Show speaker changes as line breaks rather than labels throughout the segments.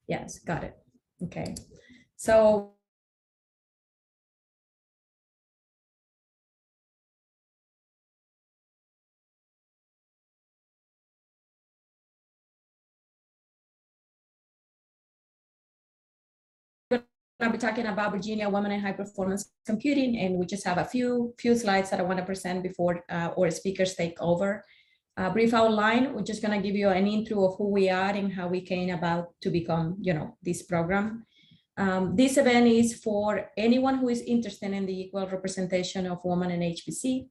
Yes, got it. Okay. So I'll be talking about Virginia Women in High Performance Computing, and we just have a few slides that I want to present before our speakers take over. Brief outline, we're just going to give you an intro of who we are and how we came about to become, this program. This event is for anyone who is interested in the equal representation of women in HPC.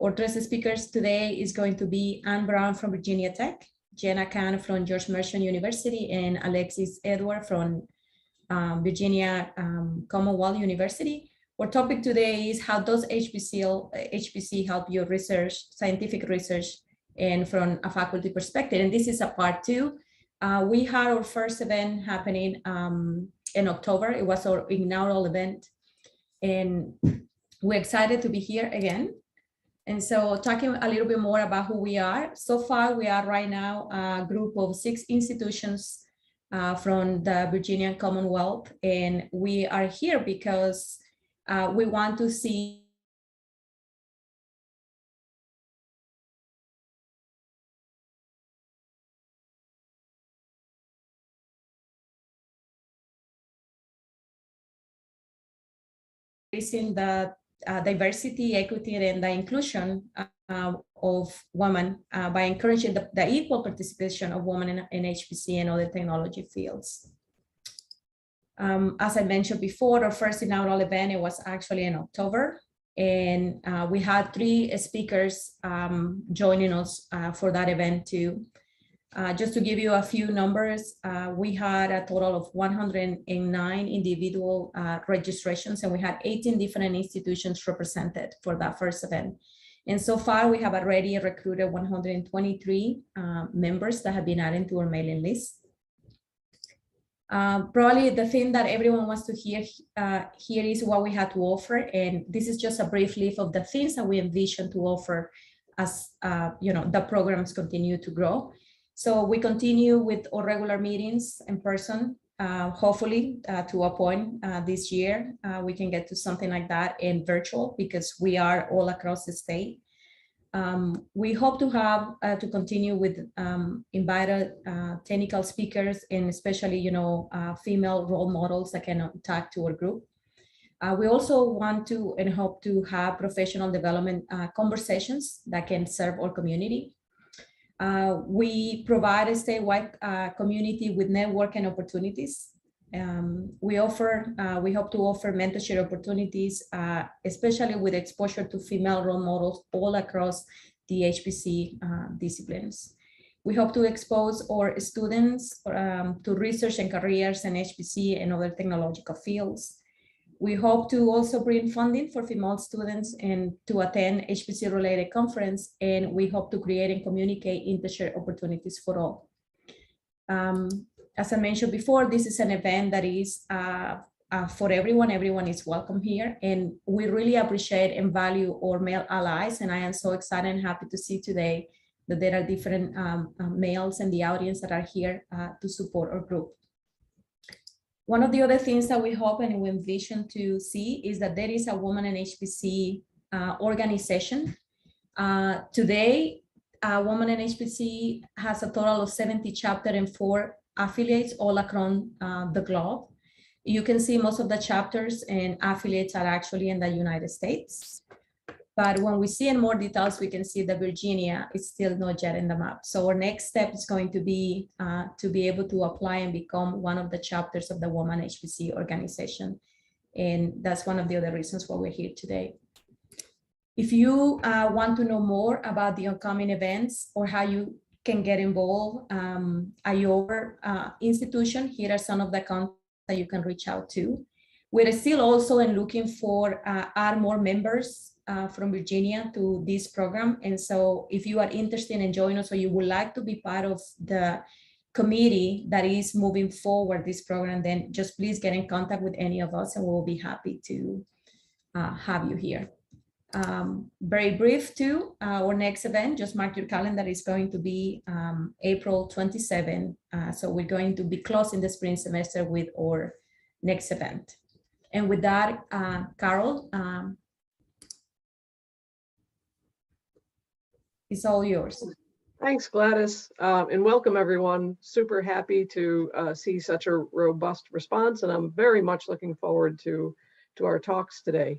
Our guest speakers today is going to be Anne Brown from Virginia Tech, Jenna Khan from George Mason University, and Alexis Edward from Virginia Commonwealth University. Our topic today is how does HPC help your research, scientific research, and from a faculty perspective. And this is a part 2. We had our first event happening in October. It was our inaugural event, and we're excited to be here again. And so talking a little bit more about who we are. So far, we are right now a group of 6 institutions from the Virginia Commonwealth, and we are here because we want to see increasing the diversity, equity, and the inclusion of women by encouraging the equal participation of women in HPC and other technology fields. As I mentioned before, our first inaugural event, it was actually in October, and we had 3 speakers joining us for that event too. Just to give you a few numbers, we had a total of 109 individual registrations, and we had 18 different institutions represented for that first event. And so far, we have already recruited 123 members that have been added to our mailing list. Probably the thing that everyone wants to hear here is what we have to offer, and this is just a brief list of the things that we envision to offer as the programs continue to grow. So we continue with our regular meetings in person, hopefully to a point this year, we can get to something like that, and virtual, because we are all across the state. We hope to have to continue with invited technical speakers, and especially, female role models that can talk to our group. We also want to and hope to have professional development conversations that can serve our community. We provide a statewide community with networking opportunities. We hope to offer mentorship opportunities, especially with exposure to female role models all across the HPC disciplines. We hope to expose our students to research and careers in HPC and other technological fields. We hope to also bring funding for female students and to attend HPC-related conference, and we hope to create and communicate internship opportunities for all. As I mentioned before, this is an event that is for everyone. Everyone is welcome here, and we really appreciate and value our male allies, and I am so excited and happy to see today that there are different males in the audience that are here to support our group. One of the other things that we hope and we envision to see is that there is a Women in HPC organization. Today, Women in HPC has a total of 70 chapters and 4 affiliates all across the globe. You can see most of the chapters and affiliates are actually in the United States. But when we see in more details, we can see that Virginia is still not yet in the map. So our next step is going to be able to apply and become one of the chapters of the Women HPC organization. And that's one of the other reasons why we're here today. If you want to know more about the upcoming events or how you can get involved at your institution, here are some of the contacts that you can reach out to. We're still also looking for add more members from Virginia to this program. And so if you are interested in joining us or you would like to be part of the committee that is moving forward this program, then just please get in contact with any of us and we'll be happy to have you here. Very brief too, our next event, just mark your calendar, is going to be April 27. So we're going to be closing the spring semester with our next event. And with that, Carol, it's all yours.
Thanks, Gladys, and welcome everyone. Super happy to see such a robust response, and I'm very much looking forward to our talks today.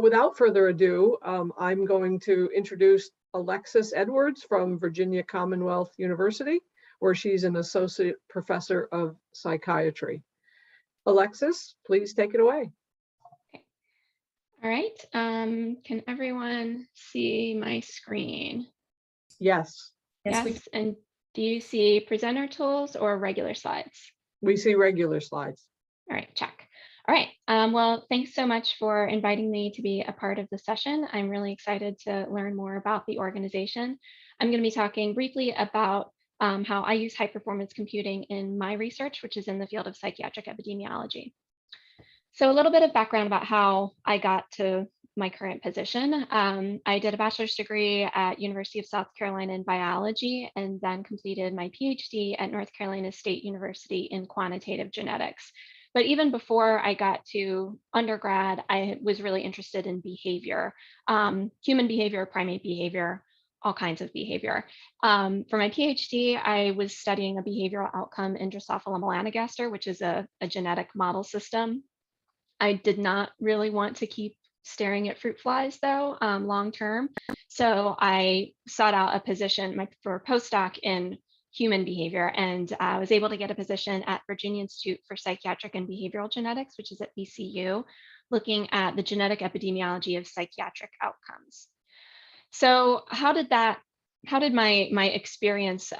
Without further ado, I'm going to introduce Alexis Edwards from Virginia Commonwealth University, where she's an associate professor of psychiatry. Alexis, please take it away.
Okay. All right. Can everyone see my screen?
Yes.
Yes. And do you see presenter tools or regular slides?
We see regular slides.
All right, check. All right. Well, thanks so much for inviting me to be a part of the session. I'm really excited to learn more about the organization. I'm going to be talking briefly about how I use high performance computing in my research, which is in the field of psychiatric epidemiology. So a little bit of background about how I got to my current position. I did a bachelor's degree at University of South Carolina in biology, and then completed my PhD at North Carolina State University in quantitative genetics. But even before I got to undergrad, I was really interested in behavior, human behavior, primate behavior, all kinds of behavior. For my PhD, I was studying a behavioral outcome in Drosophila melanogaster, which is a genetic model system. I did not really want to keep staring at fruit flies though, long term. So I sought out a position for a postdoc in human behavior, and I was able to get a position at Virginia Institute for Psychiatric and Behavioral Genetics, which is at VCU, looking at the genetic epidemiology of psychiatric outcomes. So how did my experience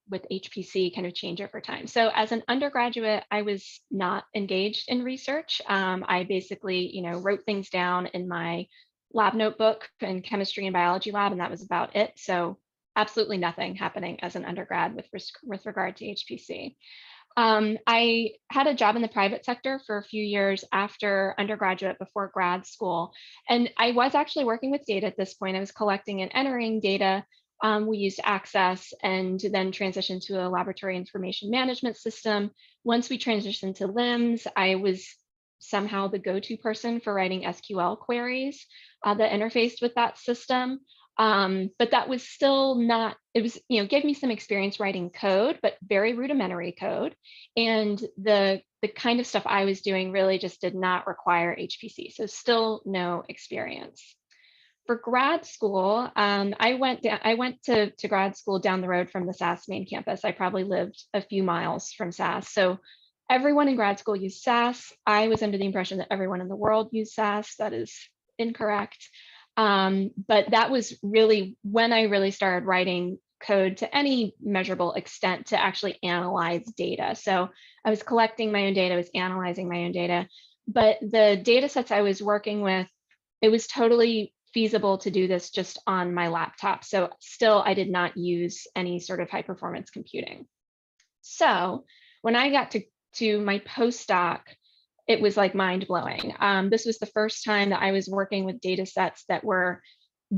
with HPC kind of change over time? So as an undergraduate, I was not engaged in research. I basically, wrote things down in my lab notebook in chemistry and biology lab, and that was about it. So absolutely nothing happening as an undergrad with regard to HPC. I had a job in the private sector for a few years after undergraduate before grad school. And I was actually working with data at this point. I was collecting and entering data. We used Access and then transitioned to a laboratory information management system. Once we transitioned to LIMS, I was somehow the go-to person for writing SQL queries that interfaced with that system. But that was still not, it was, gave me some experience writing code, but very rudimentary code. And the kind of stuff I was doing really just did not require HPC. So still no experience. For grad school, I went to grad school down the road from the SAS main campus. I probably lived a few miles from SAS. So everyone in grad school used SAS. I was under the impression that everyone in the world used SAS. That is incorrect. But that was really when I really started writing code to any measurable extent to actually analyze data. So I was collecting my own data, I was analyzing my own data, but the data sets I was working with, it was totally feasible to do this just on my laptop. So still, I did not use any sort of high performance computing. So when I got to my postdoc, it was like mind blowing. This was the first time that I was working with data sets that were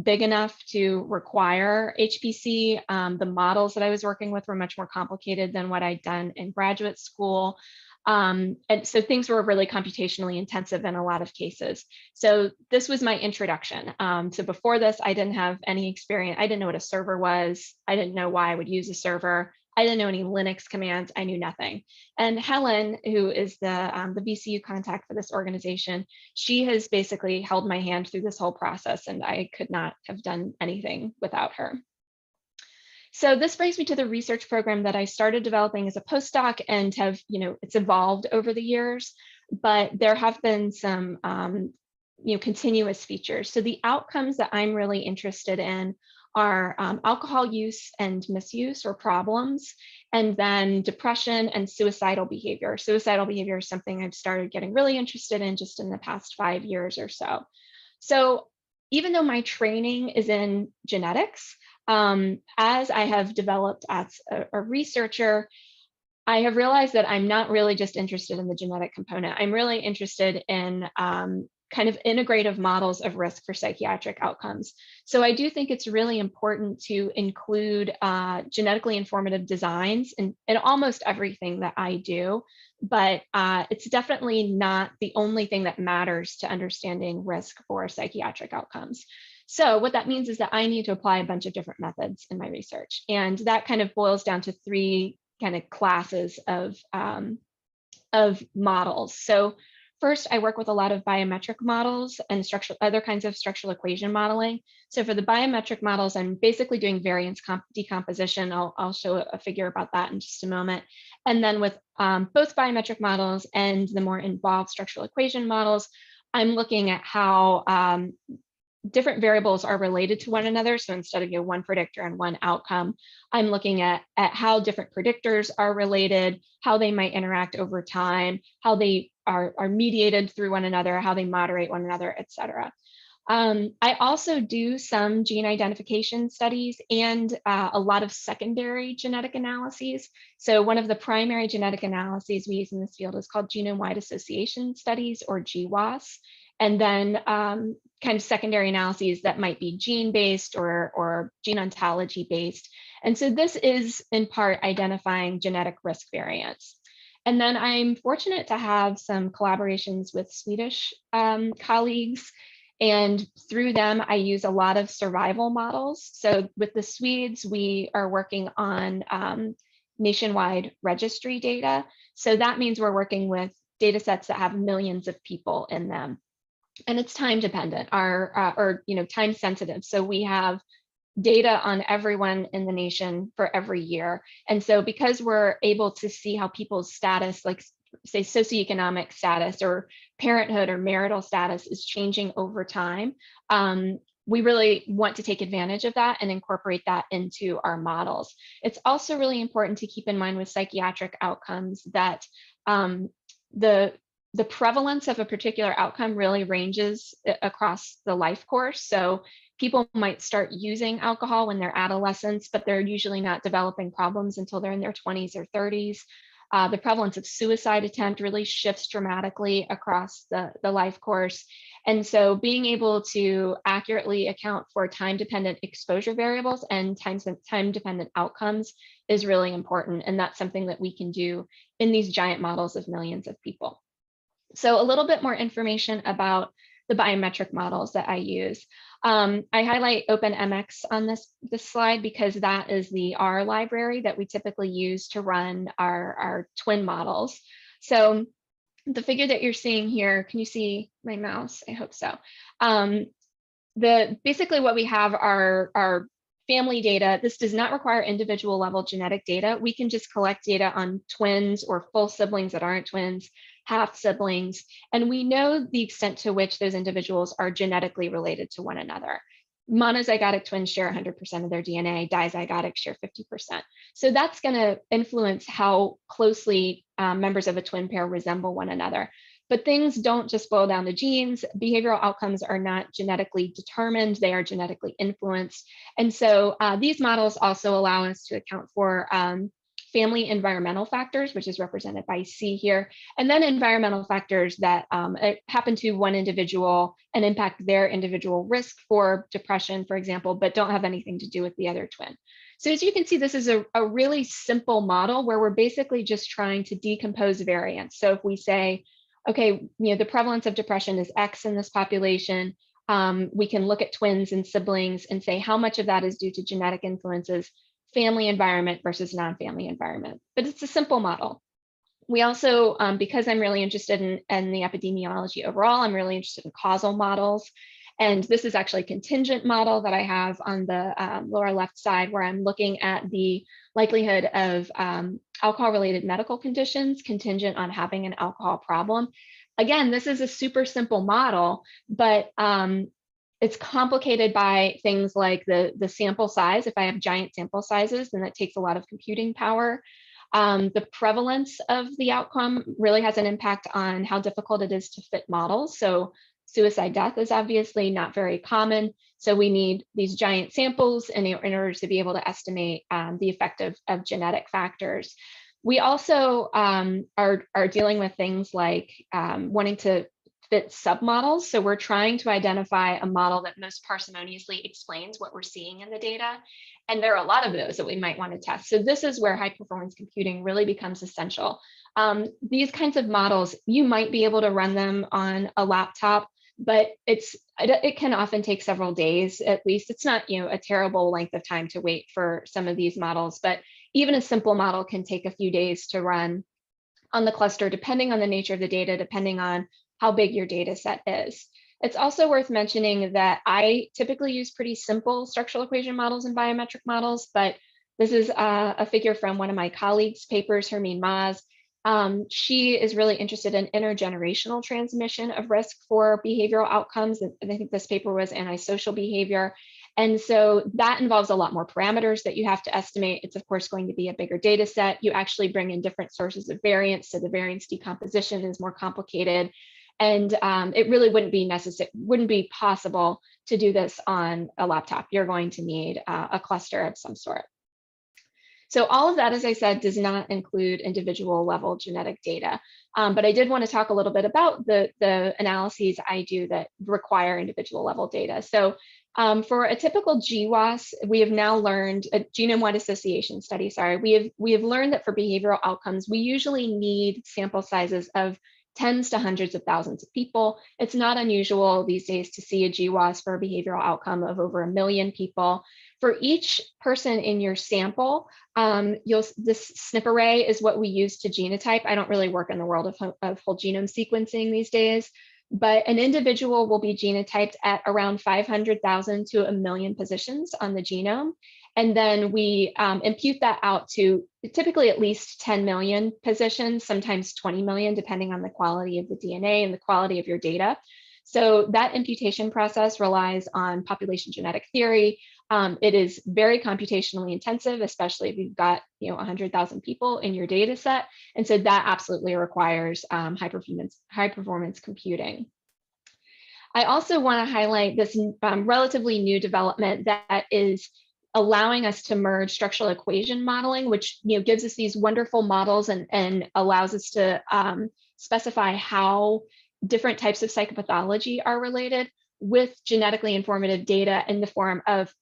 big enough to require HPC. The models that I was working with were much more complicated than what I'd done in graduate school. And so things were really computationally intensive in a lot of cases. So this was my introduction. So before this, I didn't have any experience. I didn't know what a server was. I didn't know why I would use a server. I didn't know any Linux commands. I knew nothing. And Helen, who is the VCU contact for this organization, she has basically held my hand through this whole process, and I could not have done anything without her. So this brings me to the research program that I started developing as a postdoc and have, it's evolved over the years, but there have been some, continuous features. So the outcomes that I'm really interested in are alcohol use and misuse or problems, and then depression and suicidal behavior. Suicidal behavior is something I've started getting really interested in just in the past 5 years or so. So even though my training is in genetics, as I have developed as a researcher, I have realized that I'm not really just interested in the genetic component. I'm really interested in kind of integrative models of risk for psychiatric outcomes. So I do think it's really important to include genetically informative designs in almost everything that I do, but it's definitely not the only thing that matters to understanding risk for psychiatric outcomes. So what that means is that I need to apply a bunch of different methods in my research. And that kind of boils down to three kind of classes of models. So first, I work with a lot of biometric models and other kinds of structural equation modeling. So for the biometric models, I'm basically doing variance decomposition. I'll show a figure about that in just a moment. And then with both biometric models and the more involved structural equation models, I'm looking at how different variables are related to one another. So instead of one predictor and one outcome, I'm looking at how different predictors are related, how they might interact over time, how they are mediated through one another, how they moderate one another, et cetera. I also do some gene identification studies and a lot of secondary genetic analyses. So one of the primary genetic analyses we use in this field is called genome-wide association studies, or GWAS. And then kind of secondary analyses that might be gene-based or gene ontology-based. And so this is in part identifying genetic risk variants. And then I'm fortunate to have some collaborations with Swedish colleagues. And through them, I use a lot of survival models. So with the Swedes, we are working on nationwide registry data. So that means we're working with data sets that have millions of people in them. And it's time dependent or time sensitive. So we have data on everyone in the nation for every year. And so because we're able to see how people's status, like say socioeconomic status or parenthood or marital status is changing over time, we really want to take advantage of that and incorporate that into our models. It's also really important to keep in mind with psychiatric outcomes that the prevalence of a particular outcome really ranges across the life course. So people might start using alcohol when they're adolescents, but they're usually not developing problems until they're in their 20s or 30s. The prevalence of suicide attempt really shifts dramatically across the life course. And so being able to accurately account for time-dependent exposure variables and time-dependent outcomes is really important. And that's something that we can do in these giant models of millions of people. So a little bit more information about the biometric models that I use. I highlight OpenMX on this slide because that is the R library that we typically use to run our twin models. So the figure that you're seeing here, can you see my mouse? I hope so. Basically what we have are family data. This does not require individual level genetic data. We can just collect data on twins or full siblings that aren't twins, half siblings, and we know the extent to which those individuals are genetically related to one another. Monozygotic twins share 100% of their DNA, dizygotic share 50%. So that's going to influence how closely members of a twin pair resemble one another. But things don't just boil down to genes. Behavioral outcomes are not genetically determined, they are genetically influenced. And so these models also allow us to account for family environmental factors, which is represented by C here, and then environmental factors that happen to one individual and impact their individual risk for depression, for example, but don't have anything to do with the other twin. So as you can see, this is a really simple model where we're basically just trying to decompose variance. So if we say, okay, the prevalence of depression is X in this population, we can look at twins and siblings and say how much of that is due to genetic influences, family environment versus non-family environment. But it's a simple model. We also, because I'm really interested in the epidemiology overall, I'm really interested in causal models. And this is actually a contingent model that I have on the lower left side, where I'm looking at the likelihood of alcohol-related medical conditions contingent on having an alcohol problem. Again, this is a super simple model, but it's complicated by things like the sample size. If I have giant sample sizes, then that takes a lot of computing power. The prevalence of the outcome really has an impact on how difficult it is to fit models. So suicide death is obviously not very common. So we need these giant samples in order to be able to estimate the effect of genetic factors. We also are dealing with things like wanting to fit submodels. So we're trying to identify a model that most parsimoniously explains what we're seeing in the data. And there are a lot of those that we might want to test. So this is where high performance computing really becomes essential. These kinds of models, you might be able to run them on a laptop, but it can often take several days at least. It's not, a terrible length of time to wait for some of these models, but even a simple model can take a few days to run on the cluster, depending on the nature of the data, depending on how big your data set is. It's also worth mentioning that I typically use pretty simple structural equation models and biometric models, but this is a figure from one of my colleagues' papers, Hermine Maas. She is really interested in intergenerational transmission of risk for behavioral outcomes. And I think this paper was antisocial behavior. And so that involves a lot more parameters that you have to estimate. It's of course going to be a bigger data set. You actually bring in different sources of variance, so the variance decomposition is more complicated. And it really wouldn't be possible to do this on a laptop. You're going to need a cluster of some sort. So all of that, as I said, does not include individual level genetic data. But I did want to talk a little bit about the analyses I do that require individual level data. So for a typical GWAS, we have now learned, a genome-wide association study, sorry, we have learned that for behavioral outcomes, we usually need sample sizes of tens to hundreds of thousands of people. It's not unusual these days to see a GWAS for a behavioral outcome of over 1 million people. For each person in your sample, this SNP array is what we use to genotype. I don't really work in the world of whole genome sequencing these days, but an individual will be genotyped at around 500,000 to 1 million positions on the genome. And then we impute that out to typically at least 10 million positions, sometimes 20 million, depending on the quality of the DNA and the quality of your data. So that imputation process relies on population genetic theory. It is very computationally intensive, especially if you've got 100,000 people in your data set. And so that absolutely requires high performance computing. I also want to highlight this relatively new development that is allowing us to merge structural equation modeling, which gives us these wonderful models and allows us to specify how different types of psychopathology are related with genetically informative data in the form of,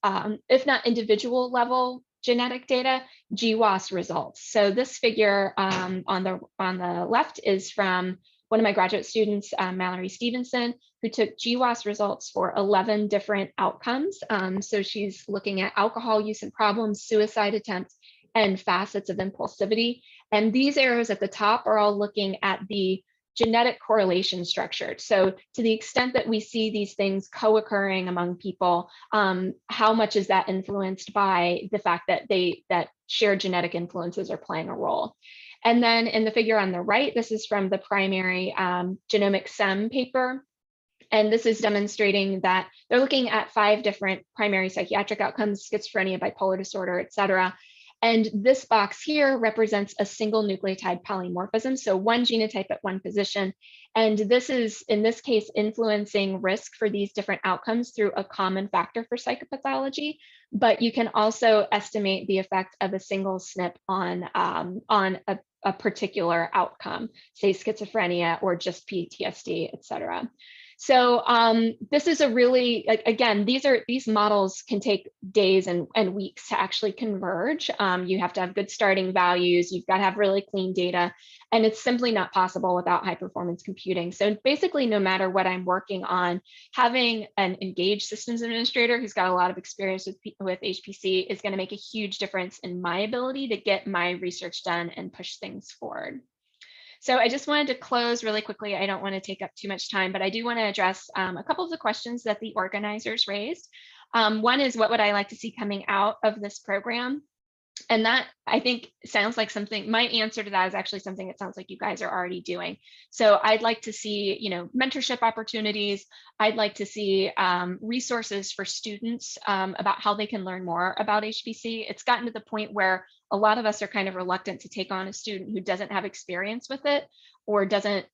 if not individual level genetic data, GWAS results. So this figure on the left is from one of my graduate students, Mallory Stevenson, who took GWAS results for 11 different outcomes. So she's looking at alcohol use and problems, suicide attempts, and facets of impulsivity. And these arrows at the top are all looking at the genetic correlation structured. So to the extent that we see these things co-occurring among people, how much is that influenced by the fact that shared genetic influences are playing a role? And then in the figure on the right, this is from the primary genomic SEM paper. And this is demonstrating that they're looking at 5 different primary psychiatric outcomes: schizophrenia, bipolar disorder, et cetera. And this box here represents a single nucleotide polymorphism, so one genotype at one position. And this is, in this case, influencing risk for these different outcomes through a common factor for psychopathology. But you can also estimate the effect of a single SNP on a particular outcome, say schizophrenia or just PTSD, et cetera. So this is a really, again, these models can take days and weeks to actually converge. You have to have good starting values. You've got to have really clean data, and it's simply not possible without high performance computing. So basically, no matter what I'm working on, having an engaged systems administrator who's got a lot of experience with HPC is going to make a huge difference in my ability to get my research done and push things forward. So I just wanted to close really quickly. I don't want to take up too much time, but I do want to address a couple of the questions that the organizers raised. One is, what would I like to see coming out of this program? And that, I think, sounds like something, my answer to that is actually something it sounds like you guys are already doing. So I'd like to see, mentorship opportunities. I'd like to see resources for students about how they can learn more about HPC. It's gotten to the point where a lot of us are kind of reluctant to take on a student who doesn't have experience with it or doesn't,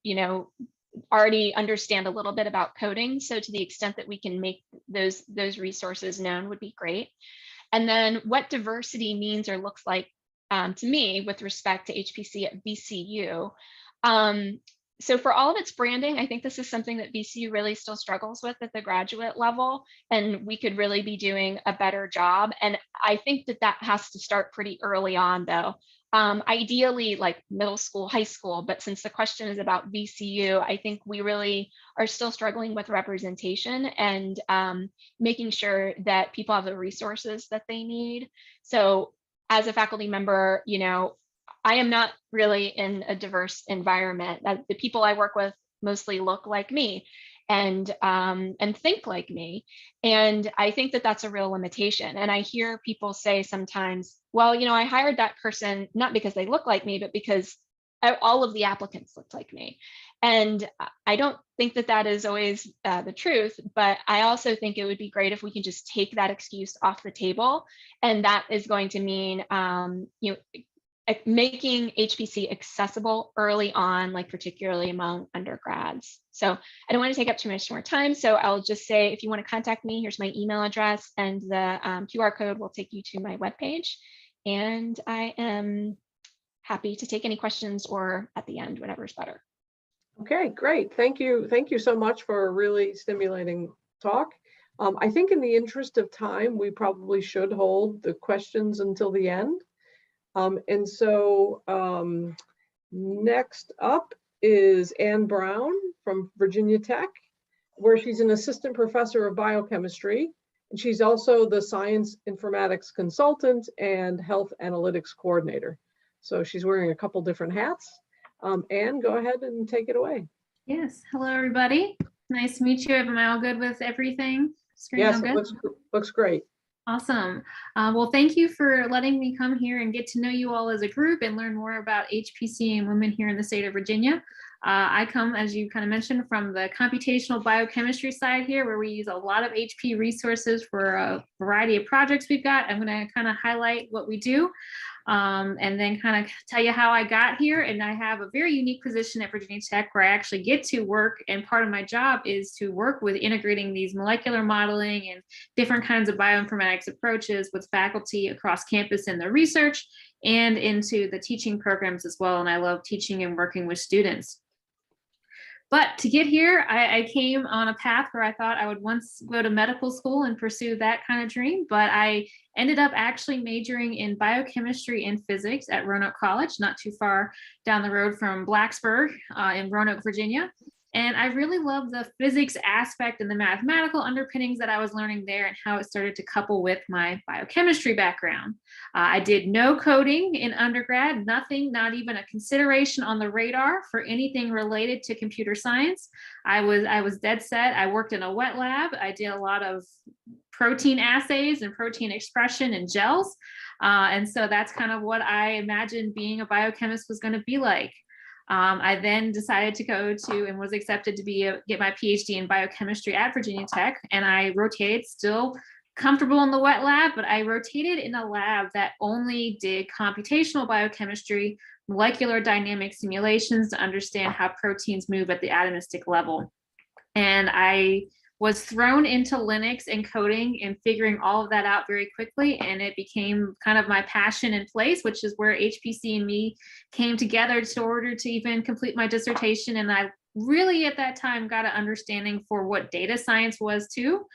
already understand a little bit about coding. So to the extent that we can make those resources known would be great. And then what diversity means or looks like to me with respect to HPC at VCU. So for all of its branding, I think this is something that VCU really still struggles with at the graduate level, and we could really be doing a better job. And I think that that has to start pretty early on, though. Ideally, like middle school, high school, but since the question is about VCU, I think we really are still struggling with representation and making sure that people have the resources that they need. So as a faculty member, I am not really in a diverse environment. The people I work with mostly look like me and think like me. And I think that that's a real limitation. And I hear people say sometimes, well, I hired that person not because they look like me, but because all of the applicants looked like me. And I don't think that that is always the truth, but I also think it would be great if we can just take that excuse off the table. And that is going to mean, making HPC accessible early on, like particularly among undergrads. So I don't want to take up too much more time. So I'll just say, if you want to contact me, here's my email address, and the QR code will take you to my webpage. And I am happy to take any questions, or at the end, whatever's better.
Okay, great. Thank you. Thank you so much for a really stimulating talk. I think in the interest of time, we probably should hold the questions until the end. And so next up is Anne Brown from Virginia Tech, where she's an assistant professor of biochemistry. And she's also the science informatics consultant and health analytics coordinator. So she's wearing a couple different hats. Anne, go ahead and take it away.
Yes. Hello, everybody. Nice to meet you. Am I all good with everything? Screen
Yes,
all good?
it looks great.
Awesome. Well, thank you for letting me come here and get to know you all as a group and learn more about HPC and women here in the state of Virginia. I come, as you kind of mentioned, from the computational biochemistry side here, where we use a lot of HP resources for a variety of projects we've got. I'm going to kind of highlight what we do and then kind of tell you how I got here. And I have a very unique position at Virginia Tech where I actually get to work, and part of my job is to work with integrating these molecular modeling and different kinds of bioinformatics approaches with faculty across campus in their research and into the teaching programs as well. And I love teaching and working with students. But to get here, I came on a path where I thought I would once go to medical school and pursue that kind of dream. But I ended up actually majoring in biochemistry and physics at Roanoke College, not too far down the road from Blacksburg in Roanoke, Virginia. And I really loved the physics aspect and the mathematical underpinnings that I was learning there and how it started to couple with my biochemistry background. I did no coding in undergrad, nothing, not even a consideration on the radar for anything related to computer science. I was dead set. I worked in a wet lab. I did a lot of protein assays and protein expression and gels. And so that's kind of what I imagined being a biochemist was going to be like. I then decided to go to and was accepted to get my PhD in biochemistry at Virginia Tech. And I rotated, still comfortable in the wet lab, but I rotated in a lab that only did computational biochemistry, molecular dynamic simulations to understand how proteins move at the atomistic level. And I was thrown into Linux and coding and figuring all of that out very quickly. And it became kind of my passion in place, which is where HPC and me came together in order to even complete my dissertation. And I really at that time got an understanding for what data science was too,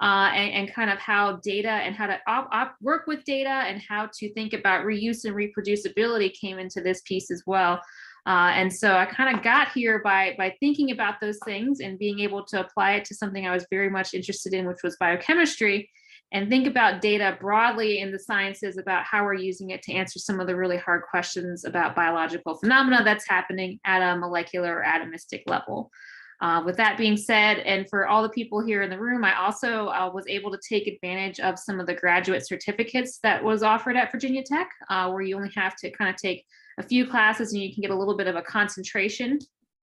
and kind of how data and how to work with data and how to think about reuse and reproducibility came into this piece as well. And so I kind of got here by thinking about those things and being able to apply it to something I was very much interested in, which was biochemistry, and think about data broadly in the sciences about how we're using it to answer some of the really hard questions about biological phenomena that's happening at a molecular or atomistic level. With that being said, and for all the people here in the room, I also was able to take advantage of some of the graduate certificates that was offered at Virginia Tech, where you only have to kind of take a few classes and you can get a little bit of a concentration.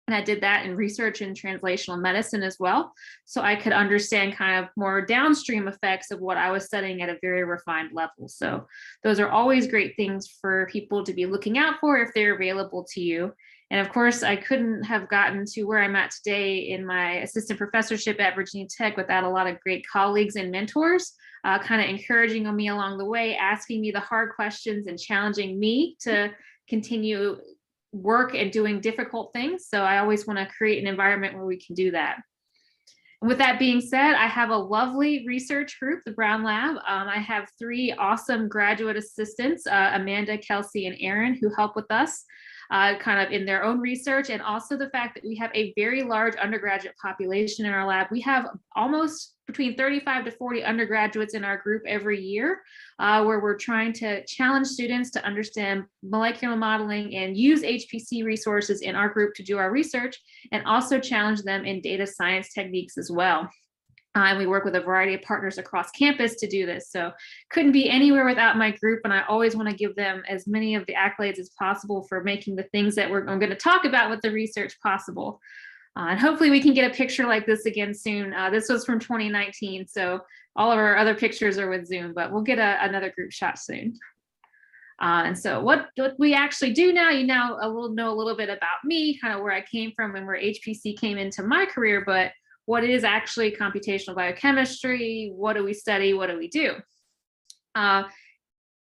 And I did that in research and translational medicine as well. So I could understand kind of more downstream effects of what I was studying at a very refined level. So those are always great things for people to be looking out for if they're available to you. And of course, I couldn't have gotten to where I'm at today in my assistant professorship at Virginia Tech without a lot of great colleagues and mentors, kind of encouraging me along the way, asking me the hard questions and challenging me to continue work and doing difficult things. So I always want to create an environment where we can do that. With that being said, I have a lovely research group, the Brown Lab. I have 3 awesome graduate assistants, Amanda, Kelsey, and Aaron, who help with us kind of in their own research, and also the fact that we have a very large undergraduate population in our lab. We have almost between 35 to 40 undergraduates in our group every year, where we're trying to challenge students to understand molecular modeling and use HPC resources in our group to do our research, and also challenge them in data science techniques as well. And we work with a variety of partners across campus to do this. So couldn't be anywhere without my group. And I always want to give them as many of the accolades as possible for making the things that I'm going to talk about with the research possible. And hopefully we can get a picture like this again soon. This was from 2019. So all of our other pictures are with Zoom, but we'll get another group shot soon. And so what we actually do now, you now know a little bit about me, kind of where I came from and where HPC came into my career, but what is actually computational biochemistry? What do we study? What do we do?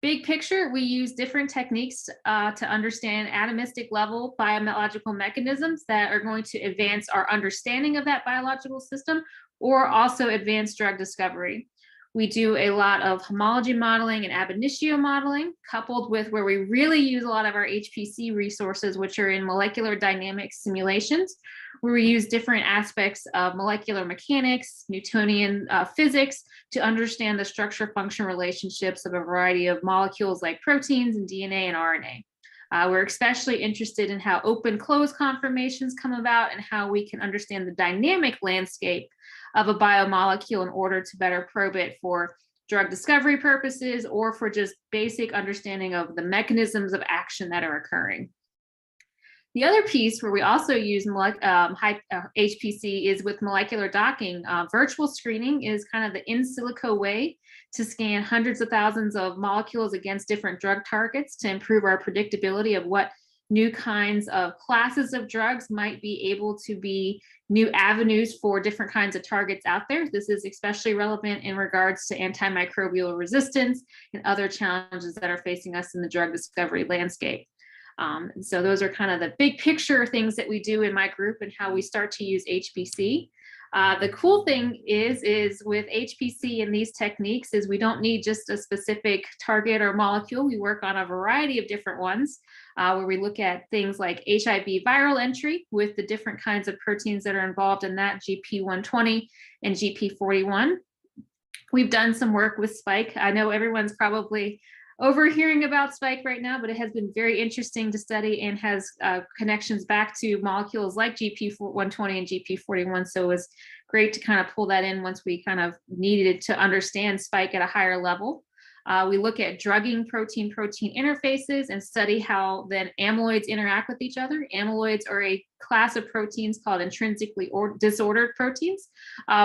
Big picture, we use different techniques to understand atomistic level biological mechanisms that are going to advance our understanding of that biological system, or also advance drug discovery. We do a lot of homology modeling and ab initio modeling, coupled with where we really use a lot of our HPC resources, which are in molecular dynamics simulations, where we use different aspects of molecular mechanics, Newtonian physics, to understand the structure-function relationships of a variety of molecules like proteins and DNA and RNA. We're especially interested in how open-close conformations come about and how we can understand the dynamic landscape of a biomolecule in order to better probe it for drug discovery purposes or for just basic understanding of the mechanisms of action that are occurring. The other piece where we also use HPC is with molecular docking. Virtual screening is kind of the in silico way to scan hundreds of thousands of molecules against different drug targets to improve our predictability of what new kinds of classes of drugs might be able to be new avenues for different kinds of targets out there. This is especially relevant in regards to antimicrobial resistance and other challenges that are facing us in the drug discovery landscape. And so those are kind of the big picture things that we do in my group and how we start to use HPC. The cool thing is with HPC and these techniques is we don't need just a specific target or molecule. We work on a variety of different ones where we look at things like HIV viral entry with the different kinds of proteins that are involved in that, GP120 and GP41. We've done some work with spike. I know everyone's probably overhearing about spike right now, but it has been very interesting to study and has connections back to molecules like GP120 and GP41. So it was great to kind of pull that in once we kind of needed to understand spike at a higher level. We look at drugging protein-protein interfaces and study how then amyloids interact with each other. Amyloids are a class of proteins called intrinsically disordered proteins,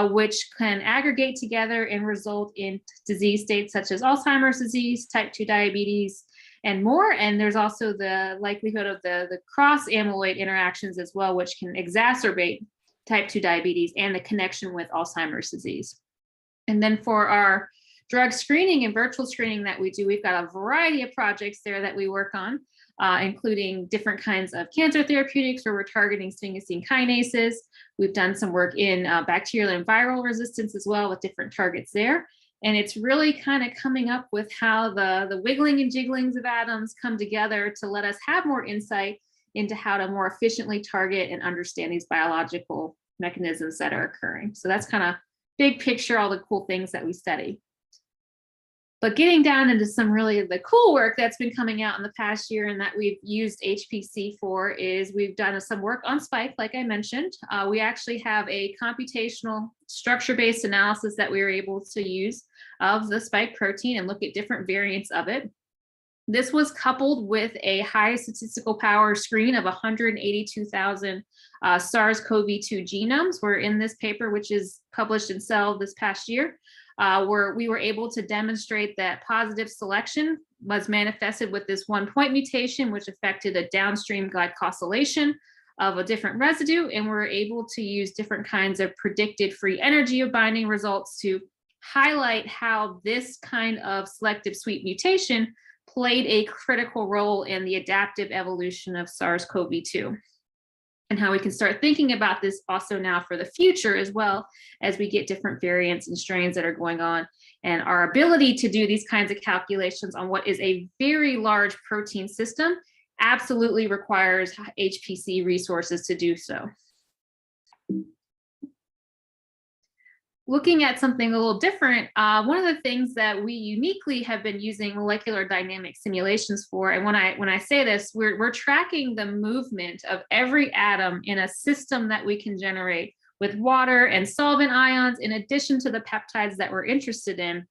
which can aggregate together and result in disease states such as Alzheimer's disease, type 2 diabetes, and more. And there's also the likelihood of the cross-amyloid interactions as well, which can exacerbate type 2 diabetes and the connection with Alzheimer's disease. And then for our drug screening and virtual screening that we do, we've got a variety of projects there that we work on, including different kinds of cancer therapeutics where we're targeting sphingosine kinases. We've done some work in bacterial and viral resistance as well with different targets there. And it's really kind of coming up with how the wiggling and jigglings of atoms come together to let us have more insight into how to more efficiently target and understand these biological mechanisms that are occurring. So that's kind of big picture, all the cool things that we study. But getting down into some really the cool work that's been coming out in the past year and that we've used HPC for is we've done some work on spike, like I mentioned. We actually have a computational structure-based analysis that we were able to use of the spike protein and look at different variants of it. This was coupled with a high statistical power screen of 182,000 SARS-CoV-2 genomes. We're in this paper, which is published in Cell this past year. Where we were able to demonstrate that positive selection was manifested with this 1 point mutation, which affected a downstream glycosylation of a different residue. And we're able to use different kinds of predicted free energy of binding results to highlight how this kind of selective sweep mutation played a critical role in the adaptive evolution of SARS-CoV-2, and how we can start thinking about this also now for the future, as well as we get different variants and strains that are going on. And our ability to do these kinds of calculations on what is a very large protein system absolutely requires HPC resources to do so. Looking at something a little different, one of the things that we uniquely have been using molecular dynamic simulations for, and when I say this, we're tracking the movement of every atom in a system that we can generate with water and solvent ions, in addition to the peptides that we're interested in.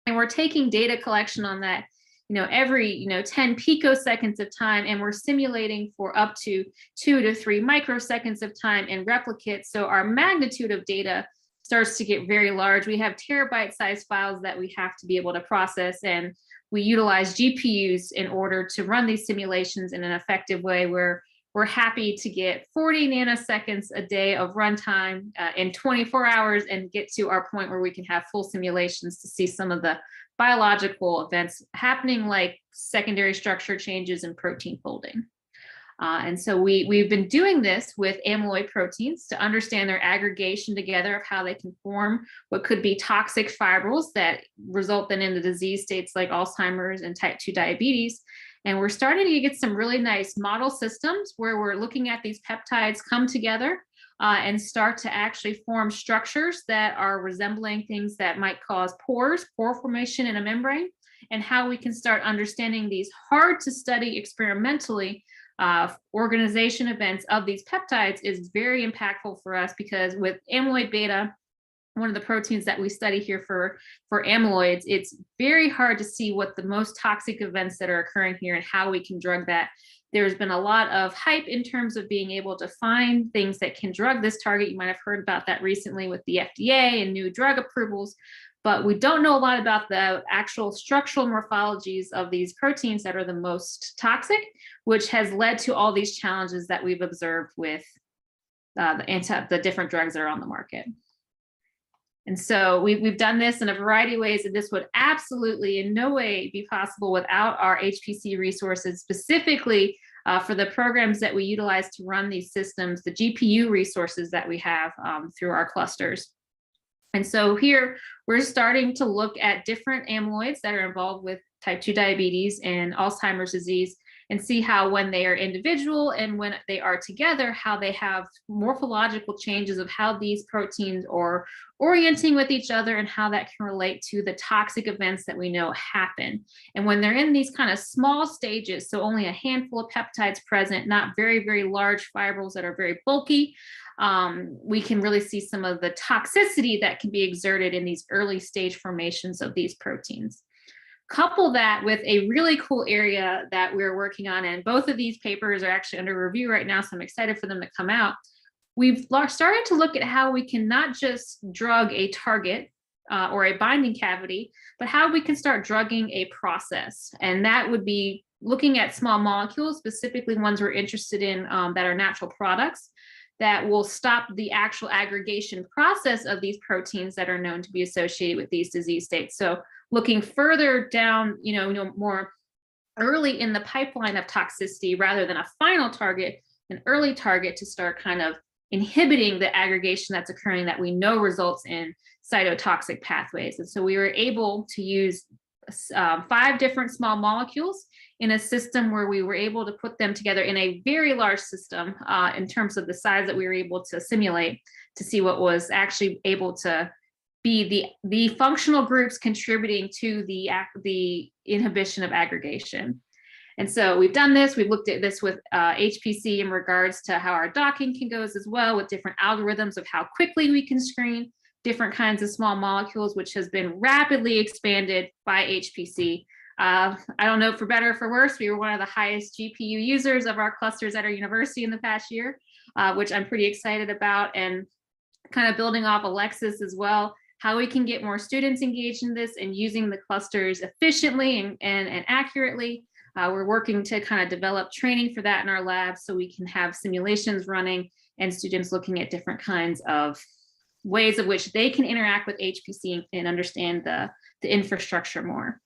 And we're taking data collection on that, every 10 picoseconds of time, and we're simulating for up to 2 to 3 microseconds of time in replicates. So our magnitude of data starts to get very large. We have terabyte sized files that we have to be able to process, and we utilize GPUs in order to run these simulations in an effective way, where we're happy to get 40 nanoseconds a day of runtime in 24 hours and get to our point where we can have full simulations to see some of the biological events happening, like secondary structure changes and protein folding. And so we've been doing this with amyloid proteins to understand their aggregation together of how they can form what could be toxic fibrils that result then in the disease states like Alzheimer's and type 2 diabetes. And we're starting to get some really nice model systems where we're looking at these peptides come together and start to actually form structures that are resembling things that might cause pore formation in a membrane, and how we can start understanding these hard to study experimentally organization events of these peptides is very impactful for us, because with amyloid beta, one of the proteins that we study here for amyloids, it's very hard to see what the most toxic events that are occurring here and how we can drug that. There's been a lot of hype in terms of being able to find things that can drug this target. You might have heard about that recently with the FDA and new drug approvals, but we don't know a lot about the actual structural morphologies of these proteins that are the most toxic, which has led to all these challenges that we've observed with the different drugs that are on the market. And so we've done this in a variety of ways, and this would absolutely in no way be possible without our HPC resources, specifically for the programs that we utilize to run these systems, the GPU resources that we have through our clusters. And so here we're starting to look at different amyloids that are involved with type 2 diabetes and Alzheimer's disease, and see how when they are individual and when they are together, how they have morphological changes of how these proteins are orienting with each other and how that can relate to the toxic events that we know happen. And when they're in these kind of small stages, so only a handful of peptides present, not very, very large fibrils that are very bulky, we can really see some of the toxicity that can be exerted in these early stage formations of these proteins. Couple that with a really cool area that we're working on, and both of these papers are actually under review right now, so I'm excited for them to come out. We've started to look at how we can not just drug a target or a binding cavity, but how we can start drugging a process. And that would be looking at small molecules, specifically ones we're interested in that are natural products, that will stop the actual aggregation process of these proteins that are known to be associated with these disease states. So looking further down, more early in the pipeline of toxicity rather than a final target, an early target to start kind of inhibiting the aggregation that's occurring that we know results in cytotoxic pathways. And so we were able to use 5 different small molecules in a system where we were able to put them together in a very large system in terms of the size that we were able to simulate, to see what was actually able to be the functional groups contributing to the inhibition of aggregation. And so we've done this. We've looked at this with HPC in regards to how our docking can go as well, with different algorithms of how quickly we can screen different kinds of small molecules, which has been rapidly expanded by HPC. I don't know, for better or for worse, we were one of the highest GPU users of our clusters at our university in the past year, which I'm pretty excited about, and kind of building off Alexis as well, how we can get more students engaged in this and using the clusters efficiently and accurately. We're working to kind of develop training for that in our labs so we can have simulations running and students looking at different kinds of ways of which they can interact with HPC and understand the infrastructure more.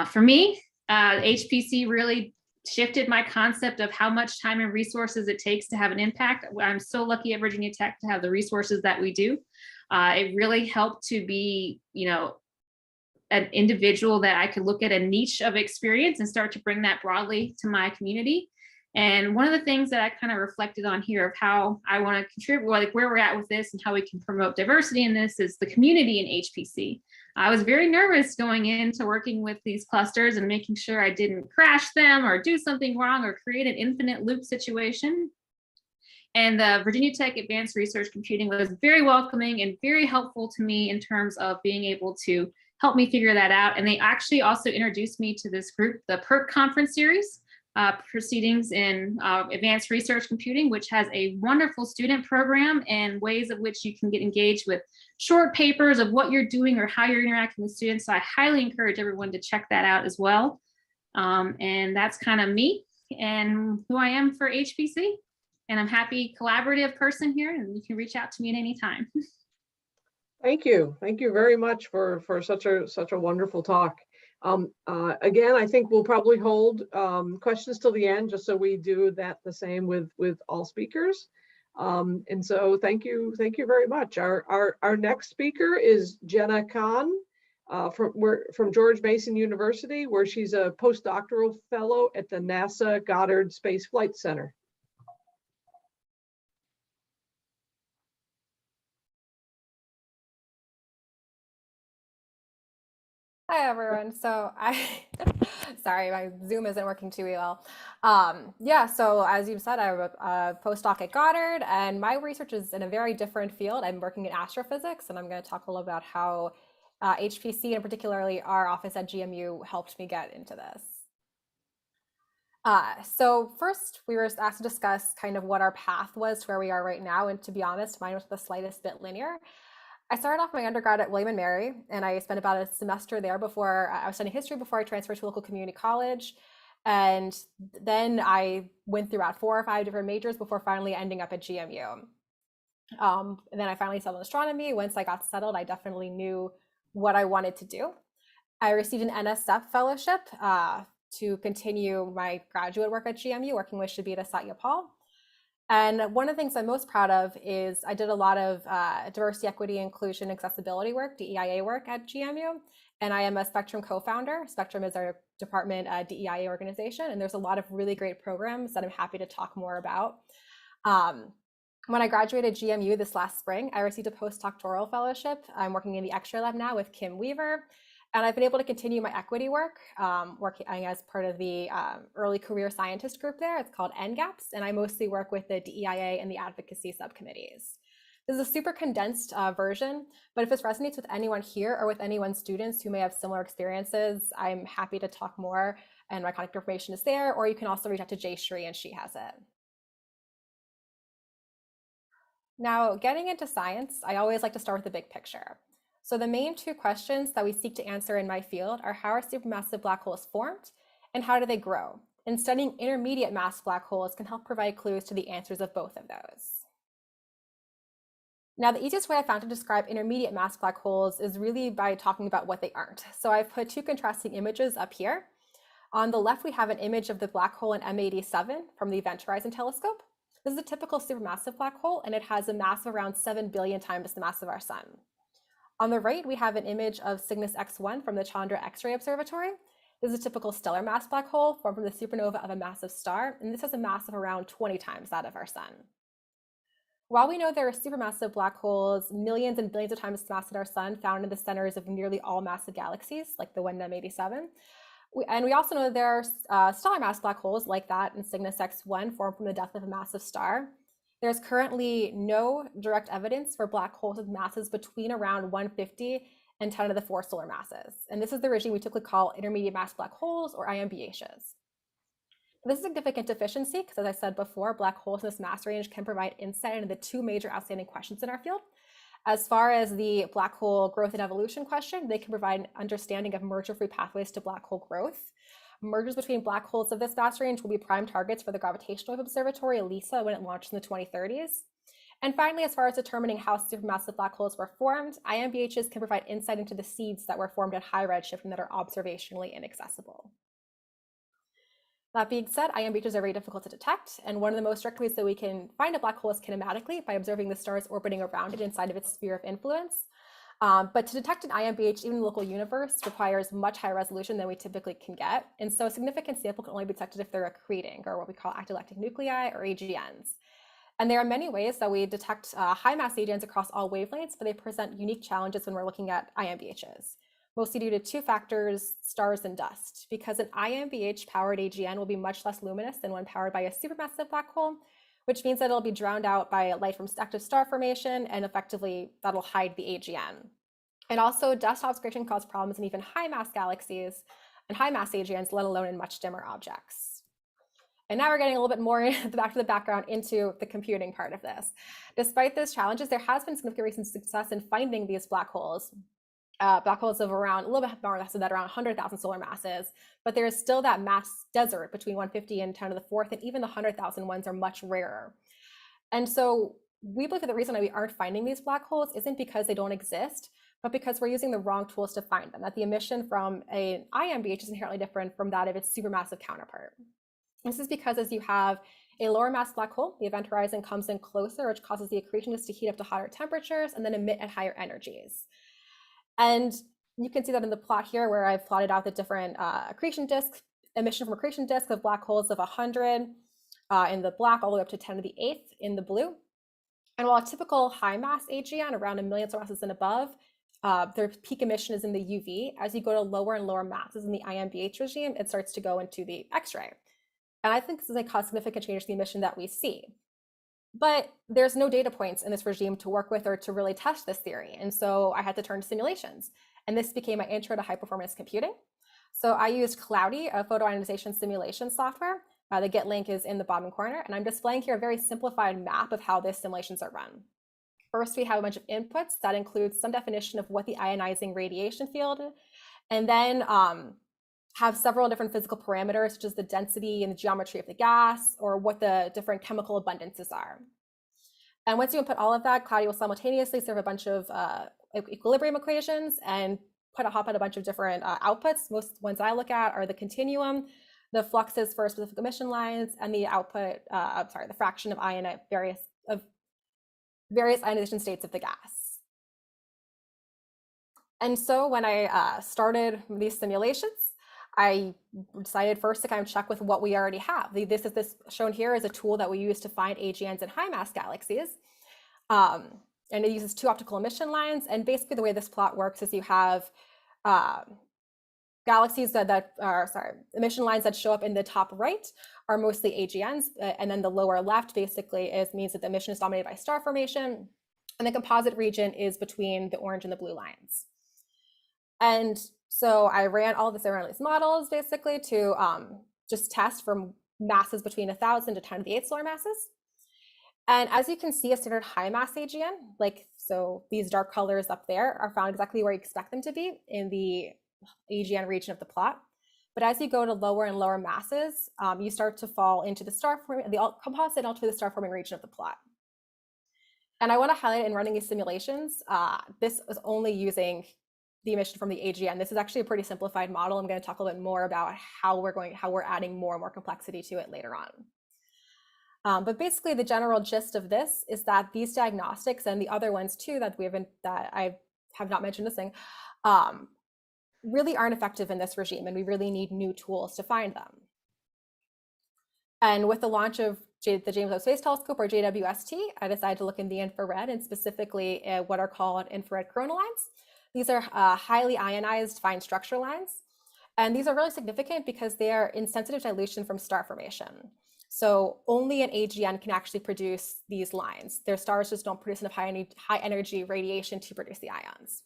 For me, HPC really shifted my concept of how much time and resources it takes to have an impact. I'm so lucky at Virginia Tech to have the resources that we do. It really helped to be, an individual that I could look at a niche of experience and start to bring that broadly to my community. And one of the things that I kind of reflected on here of how I want to contribute, like where we're at with this and how we can promote diversity in this, is the community in HPC. I was very nervous going into working with these clusters and making sure I didn't crash them or do something wrong or create an infinite loop situation. And the Virginia Tech Advanced Research Computing was very welcoming and very helpful to me in terms of being able to help me figure that out. And they actually also introduced me to this group, the PERC Conference Series, Proceedings in Advanced Research Computing, which has a wonderful student program and ways of which you can get engaged with short papers of what you're doing or how you're interacting with students. So I highly encourage everyone to check that out as well. And that's kind of me and who I am for HPC. And I'm happy collaborative person here, and you can reach out to me at any time.
Thank you. Thank you very much for such a wonderful talk. Again, I think we'll probably hold questions till the end, just so we do that the same with all speakers. And so thank you very much. Our next speaker is Jenna Kahn from George Mason University, where she's a postdoctoral fellow at the NASA Goddard Space Flight Center.
Hi, everyone. So sorry, my Zoom isn't working too well. Yeah, so as you said, I'm a postdoc at Goddard, and my research is in a very different field. I'm working in astrophysics, and I'm going to talk a little about how HPC, and particularly our office at GMU, helped me get into this. So first, we were asked to discuss kind of what our path was to where we are right now, and to be honest, mine was the slightest bit linear. I started off my undergrad at William & Mary, and I spent about a semester there before I was studying history before I transferred to local community college. And then I went through about 4 or 5 different majors before finally ending up at GMU. And then I finally settled in astronomy. Once I got settled, I definitely knew what I wanted to do. I received an NSF fellowship to continue my graduate work at GMU, working with Shabita Satyapal. And one of the things I'm most proud of is I did a lot of diversity, equity, inclusion, accessibility work, DEIA work at GMU. And I am a Spectrum co-founder. Spectrum is our department DEIA organization. And there's a lot of really great programs that I'm happy to talk more about. When I graduated GMU this last spring, I received a postdoctoral fellowship. I'm working in the X-ray lab now with Kim Weaver. And I've been able to continue my equity work, working as part of the early career scientist group there. It's called NGAPS, and I mostly work with the DEIA and the advocacy subcommittees. This is a super condensed version, but if this resonates with anyone here or with anyone's students who may have similar experiences, I'm happy to talk more, and my contact information is there, or you can also reach out to Jayshree and she has it. Now, getting into science, I always like to start with the big picture. So the main 2 questions that we seek to answer in my field are how are supermassive black holes formed and how do they grow? And studying intermediate mass black holes can help provide clues to the answers of both of those. Now, the easiest way I found to describe intermediate mass black holes is really by talking about what they aren't. So I've put 2 contrasting images up here. On the left, we have an image of the black hole in M87 from the Event Horizon Telescope. This is a typical supermassive black hole, and it has a mass of around 7 billion times the mass of our sun. On the right, we have an image of Cygnus X1 from the Chandra X-ray Observatory. This is a typical stellar mass black hole formed from the supernova of a massive star, and this has a mass of around 20 times that of our sun. While we know there are supermassive black holes, millions and billions of times the mass of our sun, found in the centers of nearly all massive galaxies, like the one in M87. And we also know that there are stellar mass black holes like that in Cygnus X1 formed from the death of a massive star. There's currently no direct evidence for black holes with masses between around 150 and 10 to the 4 solar masses. And this is the regime we typically call intermediate mass black holes, or IMBHs. This is a significant deficiency because, as I said before, black holes in this mass range can provide insight into the 2 major outstanding questions in our field. As far as the black hole growth and evolution question, they can provide an understanding of merger-free pathways to black hole growth. Mergers between black holes of this mass range will be prime targets for the Gravitational Wave Observatory, ELISA, when it launched in the 2030s. And finally, as far as determining how supermassive black holes were formed, IMBHs can provide insight into the seeds that were formed at high redshift and that are observationally inaccessible. That being said, IMBHs are very difficult to detect, and one of the most direct ways that we can find a black hole is kinematically by observing the stars orbiting around it inside of its sphere of influence. But to detect an IMBH, even in the local universe, requires much higher resolution than we typically can get. And so a significant sample can only be detected if they're accreting, or what we call active galactic nuclei, or AGNs. And there are many ways that we detect high mass AGNs across all wavelengths, but they present unique challenges when we're looking at IMBHs, mostly due to two factors: stars and dust. Because an IMBH powered AGN will be much less luminous than one powered by a supermassive black hole, which means that it'll be drowned out by light from active star formation, and effectively that'll hide the AGN. And also, dust obscuration causes problems in even high mass galaxies and high mass AGNs, let alone in much dimmer objects. And now we're getting a little bit more back to the background into the computing part of this. Despite those challenges, there has been significant recent success in finding these black holes of around, a little bit more than that, around 100,000 solar masses, but there is still that mass desert between 150 and 10 to the fourth, and even the 100,000 ones are much rarer. And so we believe that the reason that we aren't finding these black holes isn't because they don't exist, but because we're using the wrong tools to find them, that the emission from an IMBH is inherently different from that of its supermassive counterpart. This is because as you have a lower mass black hole, the event horizon comes in closer, which causes the accretionists to heat up to higher temperatures and then emit at higher energies. And you can see that in the plot here, where I've plotted out the different accretion disks, emission from accretion disk of black holes of 100 in the black, all the way up to 10 to the 8th in the blue. And while a typical high mass AGN, around 1 million solar masses and above, their peak emission is in the UV. As you go to lower and lower masses in the IMBH regime, it starts to go into the X-ray. And I think this is a cause significant change to the emission that we see. But there's no data points in this regime to work with or to really test this theory. And so I had to turn to simulations. And this became my intro to high performance computing. So I used Cloudy, a photoionization simulation software. The Git link is in the bottom corner. And I'm displaying here a very simplified map of how these simulations are run. First, we have a bunch of inputs that includes some definition of what the ionizing radiation field, and then have several different physical parameters, such as the density and the geometry of the gas, or what the different chemical abundances are. And once you input all of that, Cloudy will simultaneously serve a bunch of equilibrium equations and hop at a bunch of different outputs. Most ones I look at are the continuum, the fluxes for specific emission lines, and the output, the fraction of various ionization states of the gas. And so when I started these simulations, I decided first to kind of check with what we already have. This shown here is a tool that we use to find AGNs in high mass galaxies. And it uses two optical emission lines. And basically the way this plot works is you have galaxies emission lines that show up in the top right are mostly AGNs, and then the lower left basically means that the emission is dominated by star formation, and the composite region is between the orange and the blue lines. And so I ran these models basically to just test for masses between 1,000 to 10 to the 8th solar masses. And as you can see, a standard high mass AGN, so these dark colors up there, are found exactly where you expect them to be in the AGN region of the plot. But as you go to lower and lower masses, you start to fall into the composite and ultimately the star forming region of the plot. And I want to highlight, in running these simulations, this is only using the emission from the AGN. This is actually a pretty simplified model. I'm going to talk a little bit more about how we're adding more and more complexity to it later on. But basically, the general gist of this is that these diagnostics, and the other ones too that I have not mentioned this thing, really aren't effective in this regime, and we really need new tools to find them. And with the launch of the James Webb Space Telescope, or JWST, I decided to look in the infrared, and specifically what are called infrared corona lines. These are highly ionized fine structure lines. And these are really significant because they are in sensitive dilution from star formation. So only an AGN can actually produce these lines. Their stars just don't produce enough high energy radiation to produce the ions.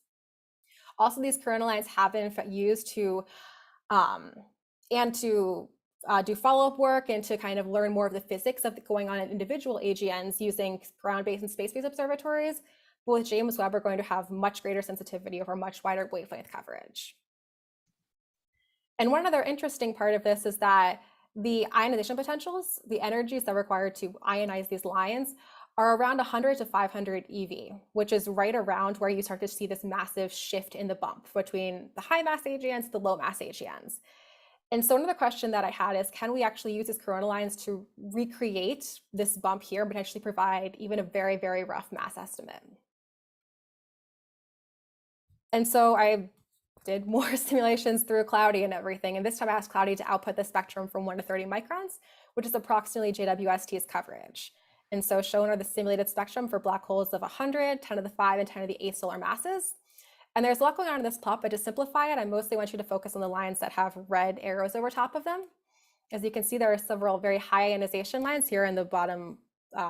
Also, these corona lines have been used to do follow-up work and to kind of learn more of the physics of going on in individual AGNs using ground-based and space-based observatories. But with James Webb, we're going to have much greater sensitivity over much wider wavelength coverage. And one other interesting part of this is that the ionization potentials, the energies that are required to ionize these lines, are around 100 to 500 EV, which is right around where you start to see this massive shift in the bump between the high mass AGNs, the low mass AGNs. And so another question that I had is, can we actually use these corona lines to recreate this bump here, potentially provide even a very, very rough mass estimate? And so I did more simulations through Cloudy and everything. And this time I asked Cloudy to output the spectrum from 1 to 30 microns, which is approximately JWST's coverage. And so shown are the simulated spectrum for black holes of 100, 10 to the 5, and 10 to the 8 solar masses. And there's a lot going on in this plot, but to simplify it, I mostly want you to focus on the lines that have red arrows over top of them. As you can see, there are several very high ionization lines here in the bottom,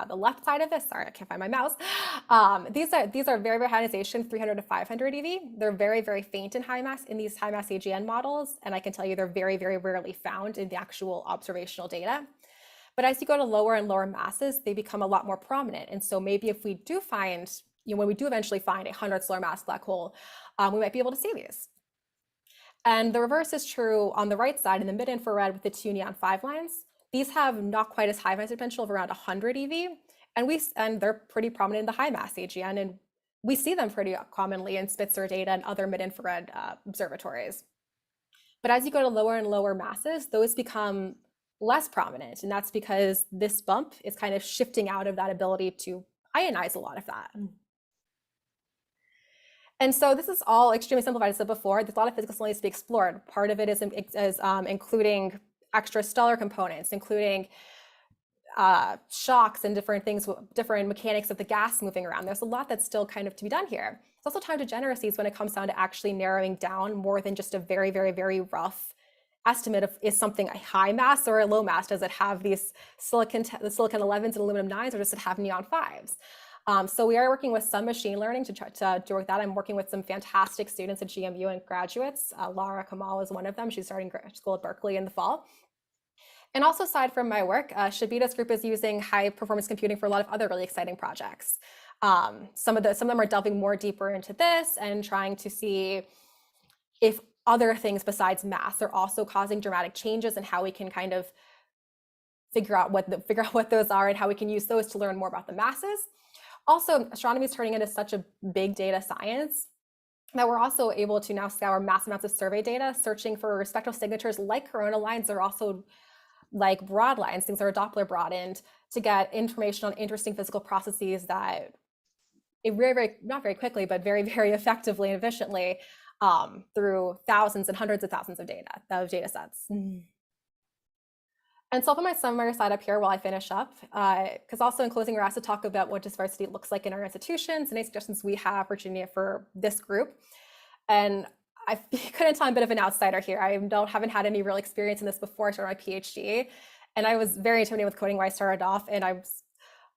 the left side of this. Sorry, I can't find my mouse. These are very, very high ionization, 300 to 500 eV. They're very, very faint in these high mass AGN models. And I can tell you they're very, very rarely found in the actual observational data. But as you go to lower and lower masses, they become a lot more prominent. And so maybe if we do find, when we do eventually find a 100 solar mass black hole, we might be able to see these. And the reverse is true on the right side in the mid-infrared with the 2 neon 5 lines. These have not quite as high mass potential of around 100 EV, and they're pretty prominent in the high mass AGN, and we see them pretty commonly in Spitzer data and other mid-infrared observatories. But as you go to lower and lower masses, those become less prominent, and that's because this bump is kind of shifting out of that ability to ionize a lot of that. And so this is all extremely simplified. As I said before, there's a lot of physics that needs to be explored. Part of it is including extrastellar components, including shocks and different things, different mechanics of the gas moving around. There's a lot that's still kind of to be done here. It's also time degeneracies when it comes down to actually narrowing down more than just a very, very, very rough estimate of is something a high mass or a low mass. Does it have these the silicon 11s and aluminum 9s, or does it have neon 5s? So we are working with some machine learning to try to do with that. I'm working with some fantastic students at GMU and graduates. Laura Kamal is one of them. She's starting grad school at Berkeley in the fall. And also, aside from my work, Shabita's group is using high performance computing for a lot of other really exciting projects. Some of them are delving more deeper into this and trying to see if other things besides mass are also causing dramatic changes and how we can kind of figure out what those are and how we can use those to learn more about the masses. Also, astronomy is turning into such a big data science that we're also able to now scour massive amounts of survey data, searching for spectral signatures like corona lines. They're also like broad lines, things that are Doppler broadened, to get information on interesting physical processes that not very quickly, but very, very effectively and efficiently through thousands and hundreds of thousands of data sets. And so I'll put my summary slide up here while I finish up, because also in closing, we're asked to talk about what diversity looks like in our institutions and any suggestions we have, Virginia, for this group. And I couldn't tell I'm a bit of an outsider here. I haven't had any real experience in this before I started my PhD. And I was very intimidated with coding when I started off. And I was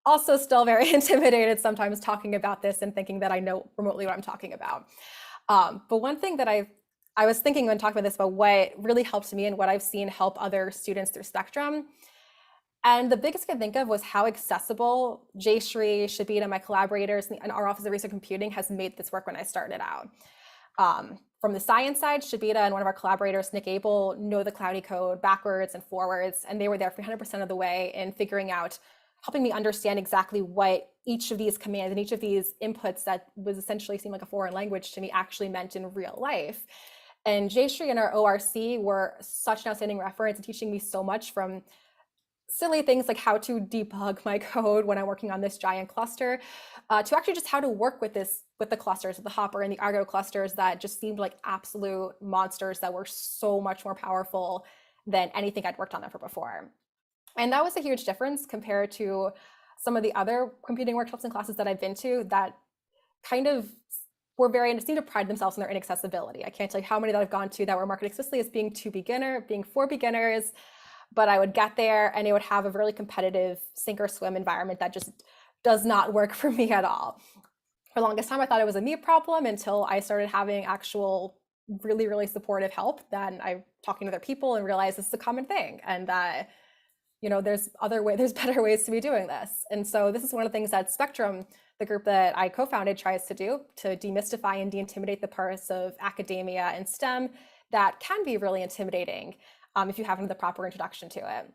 also still very intimidated sometimes talking about this and thinking that I know remotely what I'm talking about. But one thing that I was thinking when talking about this about what really helped me and what I've seen help other students through Spectrum. And the biggest I could think of was how accessible Jayshree, Shabita, my collaborators, and our Office of Research Computing has made this work when I started out. From the science side, Shabita and one of our collaborators, Nick Abel, know the Cloudy code backwards and forwards, and they were there for 100% of the way in figuring out, helping me understand exactly what each of these commands and each of these inputs that was essentially seemed like a foreign language to me actually meant in real life. And Jayshree and our ORC were such an outstanding reference, teaching me so much, from silly things like how to debug my code when I'm working on this giant cluster, to actually just how to work with the clusters, the Hopper and the Argo clusters that just seemed like absolute monsters that were so much more powerful than anything I'd worked on them for before. And that was a huge difference compared to some of the other computing workshops and classes that I've been to that kind of seem to pride themselves on their inaccessibility. I can't tell you how many that I've gone to that were marketed explicitly as being for beginners, but I would get there and it would have a really competitive sink or swim environment that just does not work for me at all. For the longest time, I thought it was a me problem until I started having actual really, really supportive help. Then I talking to other people and realized this is a common thing, and that there's better ways to be doing this. And so this is one of the things that Spectrum, the group that I co-founded, tries to do, to demystify and de-intimidate the parts of academia and STEM that can be really intimidating if you haven't the proper introduction to it.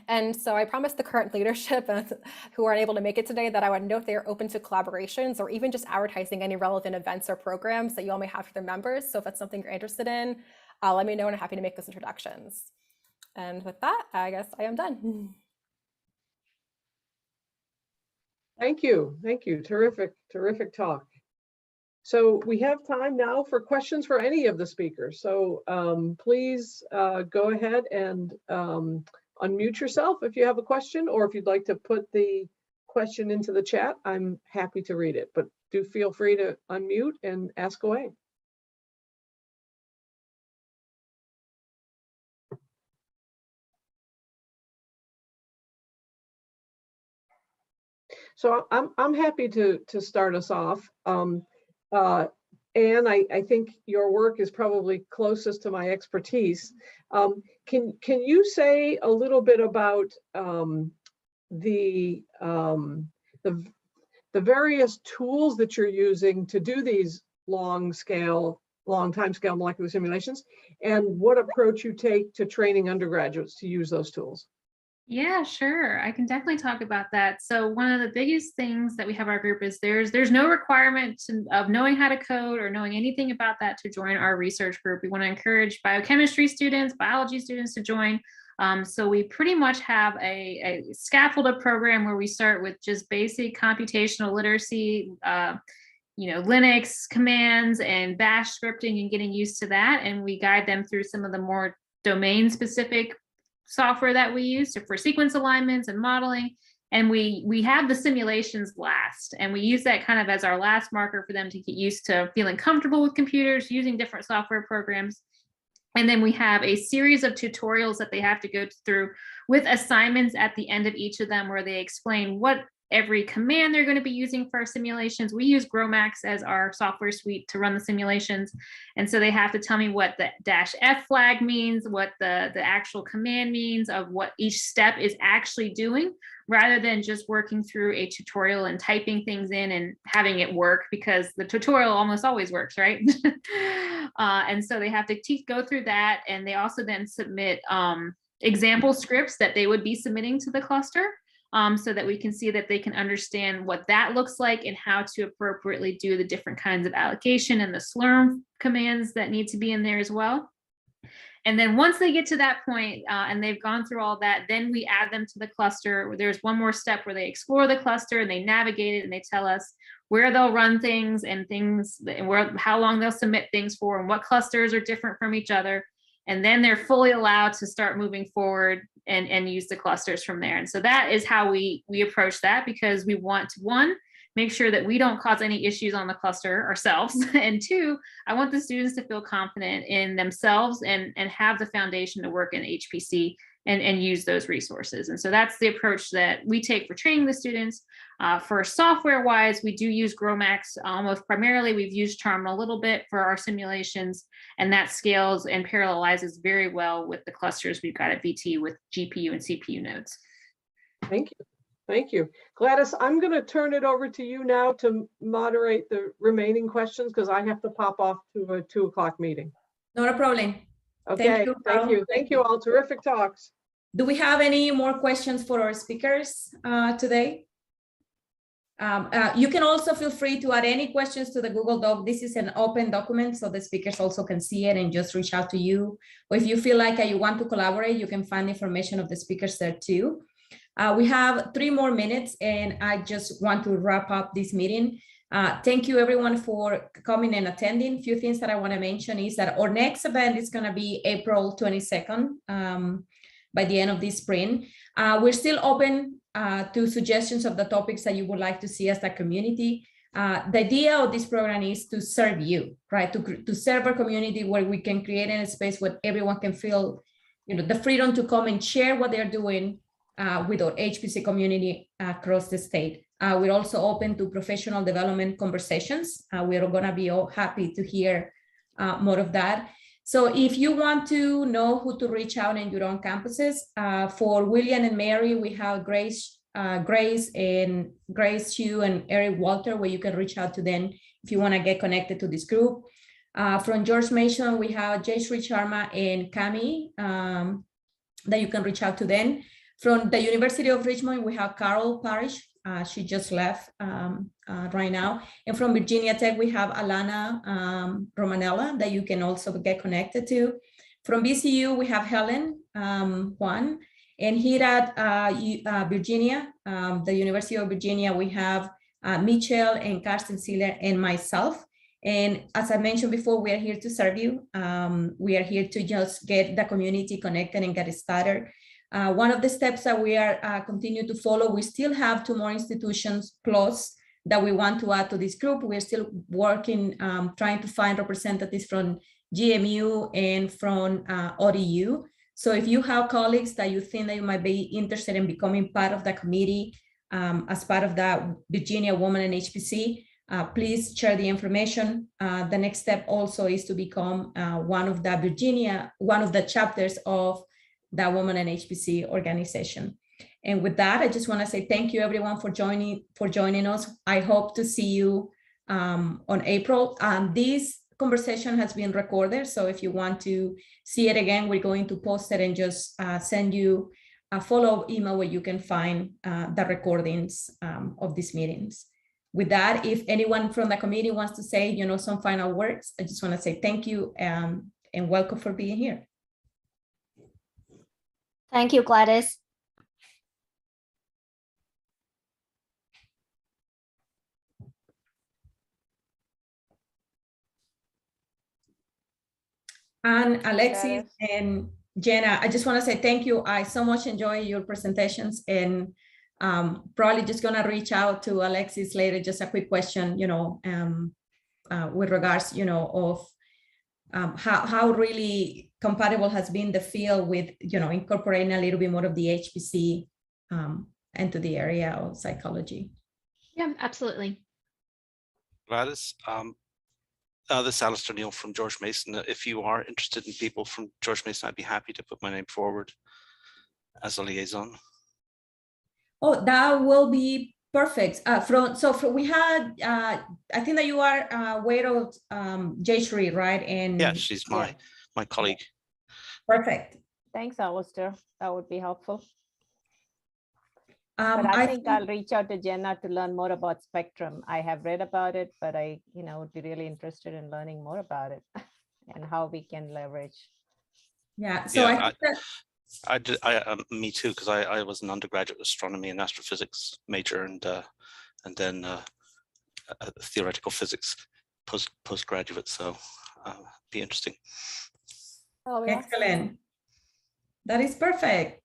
And so I promised the current leadership who aren't able to make it today that I would note they are open to collaborations or even just advertising any relevant events or programs that you all may have for their members. So if that's something you're interested in, let me know, and I'm happy to make those introductions. And with that, I guess I am done.
Thank you. Thank you. Terrific, terrific talk. So we have time now for questions for any of the speakers. So please go ahead and unmute yourself if you have a question, or if you'd like to put the question into the chat, I'm happy to read it, but do feel free to unmute and ask away. So I'm happy to start us off. Anne, I think your work is probably closest to my expertise. Can you say a little bit about the various tools that you're using to do these long time scale molecular simulations, and what approach you take to training undergraduates to use those tools?
Yeah, sure. I can definitely talk about that. So one of the biggest things that we have our group is there's no requirement of knowing how to code or knowing anything about that to join our research group. We want to encourage biochemistry students, biology students to join. So we pretty much have a scaffolded program where we start with just basic computational literacy, Linux commands and bash scripting and getting used to that. And we guide them through some of the more domain specific software that we use for sequence alignments and modeling. And we have the simulations last, and we use that kind of as our last marker for them to get used to feeling comfortable with computers, using different software programs. And then we have a series of tutorials that they have to go through with assignments at the end of each of them, where they explain what every command they're going to be using for our simulations. We use GROMACS as our software suite to run the simulations. And so they have to tell me what the -F flag means, what the actual command means, of what each step is actually doing, rather than just working through a tutorial and typing things in and having it work, because the tutorial almost always works, right? And so they have to go through that. And they also then submit example scripts that they would be submitting to the cluster. So that we can see that they can understand what that looks like and how to appropriately do the different kinds of allocation and the slurm commands that need to be in there as well. And then once they get to that point and they've gone through all that, then we add them to the cluster. There's one more step where they explore the cluster and they navigate it, and they tell us where they'll run things and how long they'll submit things for, and what clusters are different from each other. And then they're fully allowed to start moving forward and use the clusters from there. And so that is how we approach that, because we want to, one, make sure that we don't cause any issues on the cluster ourselves. And two, I want the students to feel confident in themselves and have the foundation to work in HPC and use those resources. And so that's the approach that we take for training the students. For software wise, we do use GROMACS almost primarily. We've used Charm a little bit for our simulations, and that scales and parallelizes very well with the clusters we've got at VT with GPU and CPU nodes.
Thank you. Thank you. Gladys, I'm going to turn it over to you now to moderate the remaining questions, because I have to pop off to a 2 o'clock meeting.
Not a problem.
Okay, thank you. Thank you all. Terrific talks.
Do we have any more questions for our speakers today? You can also feel free to add any questions to the Google Doc. This is an open document, so the speakers also can see it and just reach out to you. Or if you feel like you want to collaborate, you can find information of the speakers there too. We have 3 more minutes, and I just want to wrap up this meeting. Thank you everyone for coming and attending. A few things that I want to mention is that our next event is going to be April 22nd by the end of this spring. We're still open to suggestions of the topics that you would like to see as a community. The idea of this program is to serve you, right? To serve our community, where we can create a space where everyone can feel, the freedom to come and share what they're doing with our HPC community across the state. We're also open to professional development conversations. We're going to be all happy to hear more of that. So if you want to know who to reach out in your own campuses, for William and Mary, we have Grace, Hugh, and Eric Walter, where you can reach out to them if you want to get connected to this group. From George Mason, we have Jayshree Sharma and Cami, that you can reach out to them. From the University of Richmond, we have Carol Parrish, She just left right now. And from Virginia Tech, we have Alana Romanella that you can also get connected to. From VCU, we have Helen Juan. And here at Virginia, the University of Virginia, we have Michelle and Karsten Siller and myself. And as I mentioned before, we are here to serve you. We are here to just get the community connected and get started. One of the steps that we are continue to follow, we still have 2 more institutions plus that we want to add to this group. We're still working, trying to find representatives from GMU and from ODU. So if you have colleagues that you think that you might be interested in becoming part of the committee as part of the Virginia Women in HPC, please share the information. The next step also is to become one of the chapters of the Women in HPC organization. And with that, I just want to say thank you everyone for joining us. I hope to see you on April. This conversation has been recorded, so if you want to see it again, we're going to post it and just send you a follow-up email where you can find the recordings of these meetings. With that, if anyone from the committee wants to say, some final words, I just want to say thank you and welcome for being here.
Thank you, Gladys.
And Alexis and Jenna, I just want to say thank you. I so much enjoy your presentations, and probably just going to reach out to Alexis later, just a quick question, with regards, of how really compatible has been the field with, incorporating a little bit more of the HPC into the area of psychology.
Yeah, absolutely.
Gladys, this is Alistair Neal from George Mason. If you are interested in people from George Mason, I'd be happy to put my name forward as a liaison.
Oh, that will be perfect. We had, I think that you are aware of Jayashree, right? And
yeah, she's my colleague.
Perfect.
Thanks, Alistair. That would be helpful.
But
I think I'll reach out to Jenna to learn more about Spectrum. I have read about it, but I, would be really interested in learning more about it and how we can leverage.
Yeah. So
yeah,
I think
me too, because I was an undergraduate astronomy and astrophysics major, and then a theoretical physics postgraduate. So be interesting.
Oh,
excellent. That is perfect.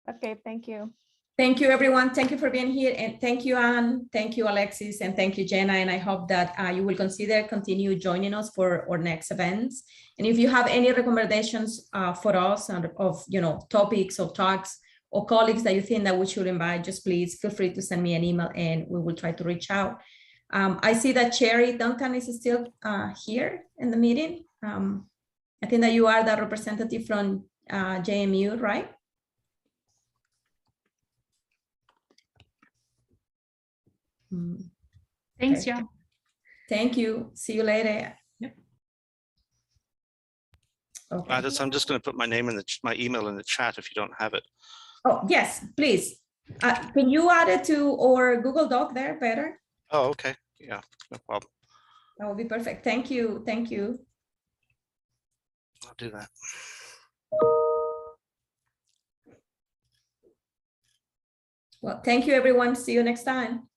Okay, thank you.
Thank you, everyone. Thank you for being here. And thank you, Anne. Thank you, Alexis. And thank you, Jenna. And I hope that you will continue joining us for our next events. And if you have any recommendations for us of topics or talks or colleagues that you think that we should invite, just please feel free to send me an email and we will try to reach out. I see that Cherry Duncan is still here in the meeting. I think that you are the representative from JMU, right?
Thanks,
Okay.
y'all.
Thank you. See you later.
Yep.
Okay.
Gladys, I'm just going to put my name in my email in the chat if you don't have it.
Oh, yes, please. Can you add it to our Google Doc there better?
Oh, okay. Yeah, no problem.
That would be perfect. Thank you. Thank you.
I'll do that.
Well, thank you, everyone. See you next time.